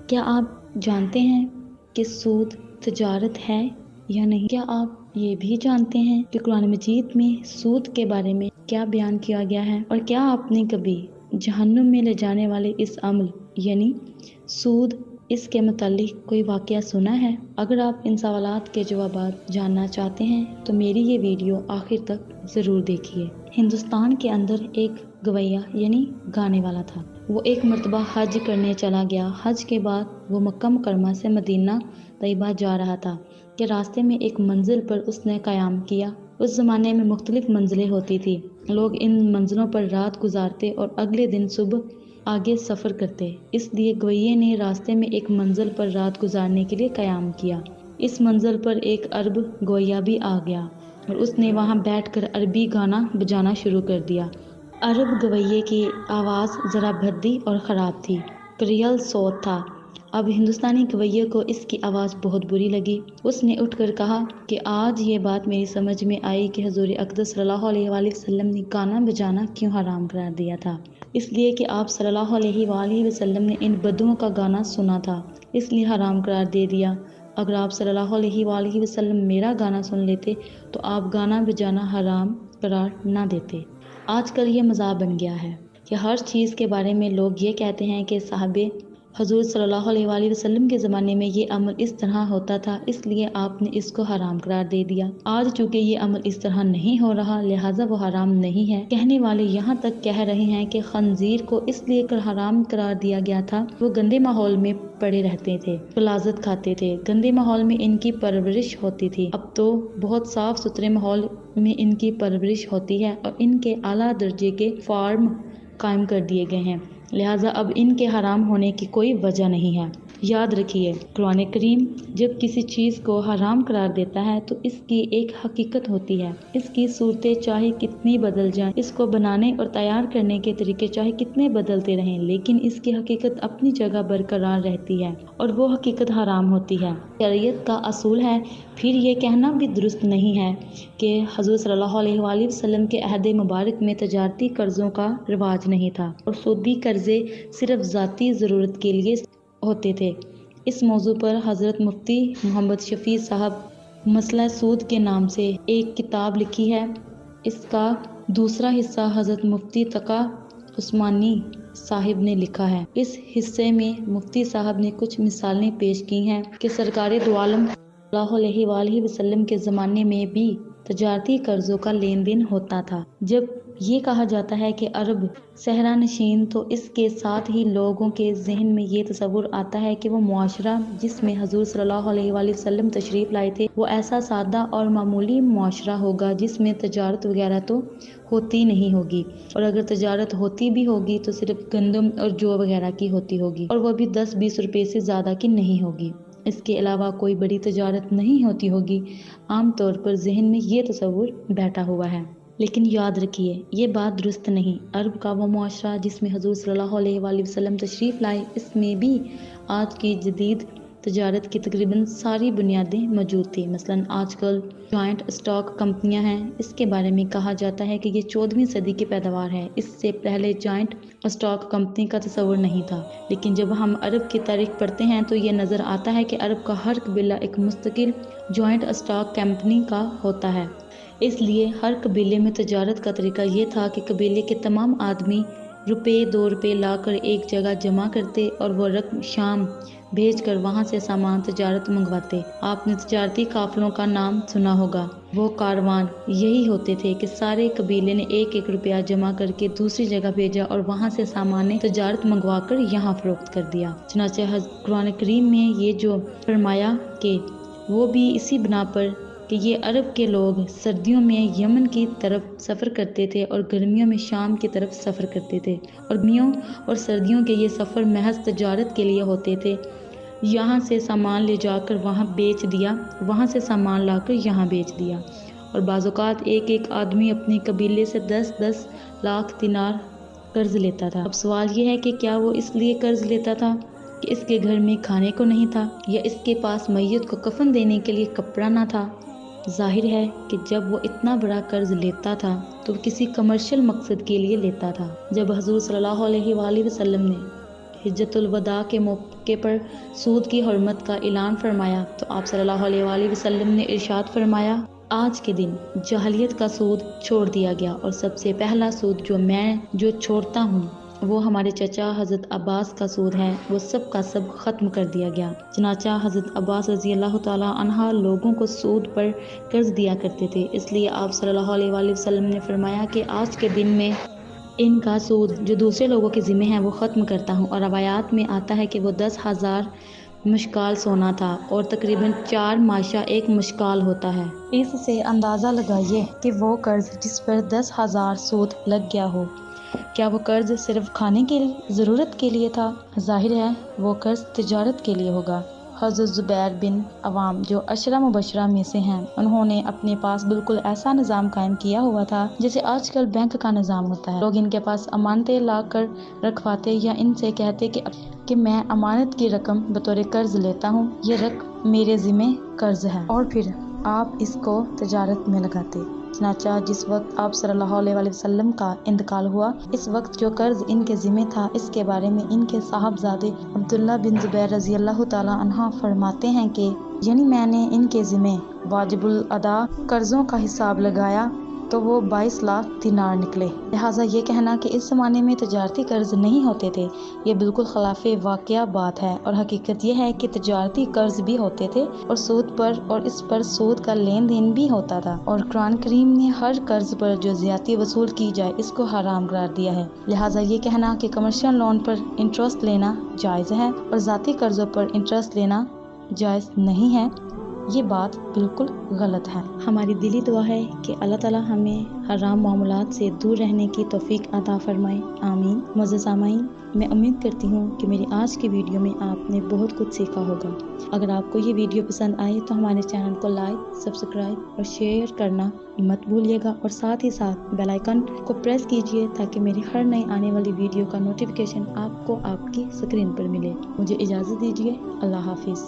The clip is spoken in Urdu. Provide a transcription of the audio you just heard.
کیا آپ جانتے ہیں کہ سود تجارت ہے یا نہیں؟ کیا آپ یہ بھی جانتے ہیں کہ قرآن مجید میں سود کے بارے میں کیا بیان کیا گیا ہے؟ اور کیا آپ نے کبھی جہنم میں لے جانے والے اس عمل یعنی سود اس کے متعلق کوئی واقعہ سنا ہے؟ اگر آپ ان سوالات کے جوابات جاننا چاہتے ہیں تو میری یہ ویڈیو آخر تک ضرور دیکھیے۔ ہندوستان کے اندر ایک گویا یعنی گانے والا تھا۔ وہ ایک مرتبہ حج کرنے چلا گیا۔ حج کے بعد وہ مکہ مکرمہ سے مدینہ طیبہ جا رہا تھا کہ راستے میں ایک منزل پر اس نے قیام کیا۔ اس زمانے میں مختلف منزلیں ہوتی تھی۔ لوگ ان منزلوں پر رات گزارتے اور اگلے دن صبح آگے سفر کرتے۔ اس لیے گویے نے راستے میں ایک منزل پر رات گزارنے کے لیے قیام کیا۔ اس منزل پر ایک عرب گویا بھی آ گیا اور اس نے وہاں بیٹھ کر عربی گانا بجانا شروع کر دیا۔ عرب گویے کی آواز ذرا بھدی اور خراب تھی، کریل صوت تھا۔ اب ہندوستانی گویے کو اس کی آواز بہت بری لگی۔ اس نے اٹھ کر کہا کہ آج یہ بات میری سمجھ میں آئی کہ حضور اقدس صلی اللہ علیہ وآلہ وسلم نے گانا بجانا کیوں حرام قرار دیا تھا۔ اس لیے کہ آپ صلی اللہ علیہ وآلہ وسلم نے ان بدوؤں کا گانا سنا تھا، اس لیے حرام قرار دے دیا۔ اگر آپ صلی اللہ علیہ وآلہ وسلم میرا گانا سن لیتے تو آپ گانا بجانا حرام قرار نہ دیتے۔ آج کل یہ مذاق بن گیا ہے کہ ہر چیز کے بارے میں لوگ یہ کہتے ہیں کہ صحابہ حضور صلی اللہ علیہ وآلہ وسلم کے زمانے میں یہ عمل اس طرح ہوتا تھا، اس لیے آپ نے اس کو حرام قرار دے دیا۔ آج چونکہ یہ عمل اس طرح نہیں ہو رہا لہٰذا وہ حرام نہیں ہے۔ کہنے والے یہاں تک کہہ رہے ہیں کہ خنزیر کو اس لیے حرام قرار دیا گیا تھا، وہ گندے ماحول میں پڑے رہتے تھے، غلاظت کھاتے تھے، گندے ماحول میں ان کی پرورش ہوتی تھی۔ اب تو بہت صاف ستھرے ماحول میں ان کی پرورش ہوتی ہے اور ان کے اعلیٰ درجے کے فارم قائم کر دیے گئے ہیں، لہٰذا اب ان کے حرام ہونے کی کوئی وجہ نہیں ہے۔ یاد رکھیے، قرآن کریم جب کسی چیز کو حرام قرار دیتا ہے تو اس کی ایک حقیقت ہوتی ہے۔ اس کی صورتیں چاہے کتنی بدل جائیں، اس کو بنانے اور تیار کرنے کے طریقے چاہے کتنے بدلتے رہیں، لیکن اس کی حقیقت اپنی جگہ برقرار رہتی ہے اور وہ حقیقت حرام ہوتی ہے۔ شریعت کا اصول ہے۔ پھر یہ کہنا بھی درست نہیں ہے کہ حضور صلی اللہ علیہ وآلہ وسلم کے عہد مبارک میں تجارتی قرضوں کا رواج نہیں تھا اور سودی قرضے صرف ذاتی ضرورت کے لیے ہوتے تھے۔ اس موضوع پر حضرت مفتی محمد شفیع صاحب مسئلہ سود کے نام سے ایک کتاب لکھی ہے۔ اس کا دوسرا حصہ حضرت مفتی تقی عثمانی صاحب نے لکھا ہے۔ اس حصے میں مفتی صاحب نے کچھ مثالیں پیش کی ہیں کہ سرکار دو عالم صلی اللہ علیہ وآلہ وسلم کے زمانے میں بھی تجارتی قرضوں کا لین دین ہوتا تھا۔ جب یہ کہا جاتا ہے کہ عرب صحرا نشین تو اس کے ساتھ ہی لوگوں کے ذہن میں یہ تصور آتا ہے کہ وہ معاشرہ جس میں حضور صلی اللہ علیہ وآلہ وسلم تشریف لائے تھے وہ ایسا سادہ اور معمولی معاشرہ ہوگا جس میں تجارت وغیرہ تو ہوتی نہیں ہوگی، اور اگر تجارت ہوتی بھی ہوگی تو صرف گندم اور جو وغیرہ کی ہوتی ہوگی، اور وہ بھی 10-20 روپے سے زیادہ کی نہیں ہوگی۔ اس کے علاوہ کوئی بڑی تجارت نہیں ہوتی ہوگی۔ عام طور پر ذہن میں یہ تصور بیٹھا ہوا ہے۔ لیکن یاد رکھیے یہ بات درست نہیں۔ عرب کا وہ معاشرہ جس میں حضور صلی اللہ علیہ وآلہ وسلم تشریف لائے، اس میں بھی آج کی جدید تجارت کی تقریباً ساری بنیادیں موجود تھیں۔ مثلاً آج کل جوائنٹ اسٹاک کمپنیاں ہیں۔ اس کے بارے میں کہا جاتا ہے کہ یہ 14ویں صدی کی پیداوار ہے۔ اس سے پہلے جوائنٹ اسٹاک کمپنی کا تصور نہیں تھا، لیکن جب ہم عرب کی تاریخ پڑھتے ہیں تو یہ نظر آتا ہے کہ عرب کا ہر قبیلہ ایک مستقل جوائنٹ اسٹاک کمپنی کا ہوتا ہے۔ اس لیے ہر قبیلے میں تجارت کا طریقہ یہ تھا کہ قبیلے کے تمام آدمی روپے لا کر ایک جگہ جمع کرتے اور وہ رقم شام بھیج کر وہاں سے سامان تجارت منگواتے۔ آپ نے تجارتی قافلوں کا نام سنا ہوگا۔ وہ کاروان یہی ہوتے تھے کہ سارے قبیلے نے 1-1 روپیہ جمع کر کے دوسری جگہ بھیجا اور وہاں سے سامان تجارت منگوا کر یہاں فروخت کر دیا۔ چنانچہ قرآن کریم میں یہ جو فرمایا کہ وہ بھی اسی بنا پر کہ یہ عرب کے لوگ سردیوں میں یمن کی طرف سفر کرتے تھے اور گرمیوں میں شام کی طرف سفر کرتے تھے، اور گرمیوں اور سردیوں کے یہ سفر محض تجارت کے لیے ہوتے تھے۔ یہاں سے سامان لے جا کر وہاں بیچ دیا، وہاں سے سامان لا کر یہاں بیچ دیا، اور بعض اوقات ایک آدمی اپنے قبیلے سے 10-10 لاکھ دینار قرض لیتا تھا۔ اب سوال یہ ہے کہ کیا وہ اس لیے قرض لیتا تھا کہ اس کے گھر میں کھانے کو نہیں تھا، یا اس کے پاس میت کو کفن دینے کے لیے کپڑا نہ تھا؟ ظاہر ہے کہ جب وہ اتنا بڑا قرض لیتا تھا تو کسی کمرشل مقصد کے لیے لیتا تھا۔ جب حضور صلی اللہ علیہ وآلہ وسلم نے حجۃ الوداع کے موقع پر سود کی حرمت کا اعلان فرمایا تو آپ صلی اللہ علیہ وآلہ وسلم نے ارشاد فرمایا، آج کے دن جاہلیت کا سود چھوڑ دیا گیا اور سب سے پہلا سود جو چھوڑتا ہوں وہ ہمارے چچا حضرت عباس کا سود ہے، وہ سب کا سب ختم کر دیا گیا۔ چنانچہ حضرت عباس رضی اللہ تعالیٰ عنہ لوگوں کو سود پر قرض دیا کرتے تھے، اس لیے آپ صلی اللہ علیہ وآلہ وسلم نے فرمایا کہ آج کے دن میں ان کا سود جو دوسرے لوگوں کے ذمہ ہے وہ ختم کرتا ہوں۔ اور روایات میں آتا ہے کہ وہ 10,000 مشکال سونا تھا اور تقریباً 4 ماشا 1 مشکال ہوتا ہے۔ اس سے اندازہ لگائیے کہ وہ قرض جس پر 10,000 سود لگ گیا ہو، کیا وہ قرض صرف کھانے کی ضرورت کے لیے تھا؟ ظاہر ہے وہ قرض تجارت کے لیے ہوگا۔ حضرت زبیر بن عوام جو عشرہ مبشرہ میں سے ہیں، انہوں نے اپنے پاس بالکل ایسا نظام قائم کیا ہوا تھا جیسے آج کل بینک کا نظام ہوتا ہے۔ لوگ ان کے پاس امانتیں لا کر رکھواتے یا ان سے کہتے کہ میں امانت کی رقم بطور قرض لیتا ہوں، یہ رقم میرے ذمہ قرض ہے، اور پھر آپ اس کو تجارت میں لگاتے۔ چنانچہ جس وقت آپ صلی اللہ علیہ وآلہ وسلم کا انتقال ہوا، اس وقت جو قرض ان کے ذمہ تھا اس کے بارے میں ان کے صاحبزادے عبداللہ بن زبیر رضی اللہ تعالیٰ عنہ فرماتے ہیں کہ یعنی میں نے ان کے ذمہ واجب الادا قرضوں کا حساب لگایا تو وہ 22 لاکھ دینار نکلے۔ لہٰذا یہ کہنا کہ اس زمانے میں تجارتی قرض نہیں ہوتے تھے، یہ بالکل خلاف واقعہ بات ہے، اور حقیقت یہ ہے کہ تجارتی قرض بھی ہوتے تھے اور سود پر اور اس پر سود کا لین دین بھی ہوتا تھا، اور قرآن کریم نے ہر قرض پر جو زیادتی وصول کی جائے اس کو حرام قرار دیا ہے۔ لہٰذا یہ کہنا کہ کمرشل لون پر انٹرسٹ لینا جائز ہے اور ذاتی قرضوں پر انٹرسٹ لینا جائز نہیں ہے، یہ بات بالکل غلط ہے۔ ہماری دلی دعا ہے کہ اللہ تعالیٰ ہمیں حرام معاملات سے دور رہنے کی توفیق عطا فرمائے، آمین۔ معزز سامعین، میں امید کرتی ہوں کہ میری آج کی ویڈیو میں آپ نے بہت کچھ سیکھا ہوگا۔ اگر آپ کو یہ ویڈیو پسند آئے تو ہمارے چینل کو لائک، سبسکرائب اور شیئر کرنا مت بھولیے گا، اور ساتھ ہی ساتھ بیل آئیکن کو پریس کیجیے تاکہ میری ہر نئی آنے والی ویڈیو کا نوٹیفیکیشن آپ کو آپ کی اسکرین پر ملے۔ مجھے اجازت دیجیے، اللہ حافظ۔